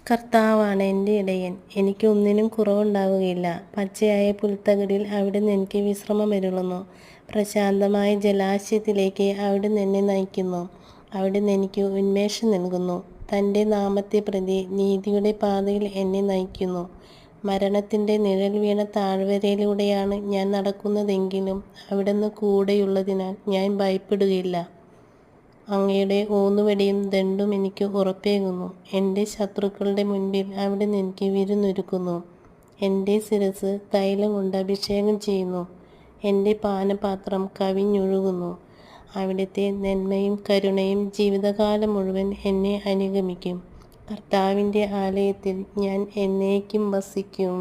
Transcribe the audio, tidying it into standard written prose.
കർത്താവാണ് എൻ്റെ ഇടയൻ, എനിക്ക് ഒന്നിനും കുറവുണ്ടാവുകയില്ല. പച്ചയായ പുൽത്തകിടിൽ അവിടുന്ന് എനിക്ക് വിശ്രമമരുളുന്നു. പ്രശാന്തമായ ജലാശയത്തിലേക്ക് അവിടുന്ന് എന്നെ നയിക്കുന്നു. അവിടുന്ന് എനിക്ക് ഉന്മേഷം നൽകുന്നു. തൻ്റെ നാമത്തെ പ്രതി നീതിയുടെ പാതയിൽ എന്നെ നയിക്കുന്നു. മരണത്തിൻ്റെ നിഴൽ വീണ താഴ്വരയിലൂടെയാണ് ഞാൻ നടക്കുന്നതെങ്കിലും അവിടുന്ന് കൂടെയുള്ളതിനാൽ ഞാൻ ഭയപ്പെടുകയില്ല. അങ്ങയുടെ ഊന്നുവടിയും ദണ്ഡും എനിക്ക് ഉറപ്പേകുന്നു. എൻ്റെ ശത്രുക്കളുടെ മുൻപിൽ അവിടുന്ന് എനിക്ക് വിരുന്നൊരുക്കുന്നു. എൻ്റെ ശിരസ്സ് തൈലം കൊണ്ട് അഭിഷേകം ചെയ്യുന്നു. എൻ്റെ പാനപാത്രം കവിഞ്ഞൊഴുകുന്നു. അവിടുത്തെ നന്മയും കരുണയും ജീവിതകാലം മുഴുവൻ എന്നെ അനുഗമിക്കും. കർത്താവിൻ്റെ ആലയത്തിൽ ഞാൻ എന്നേക്കും വസിക്കും.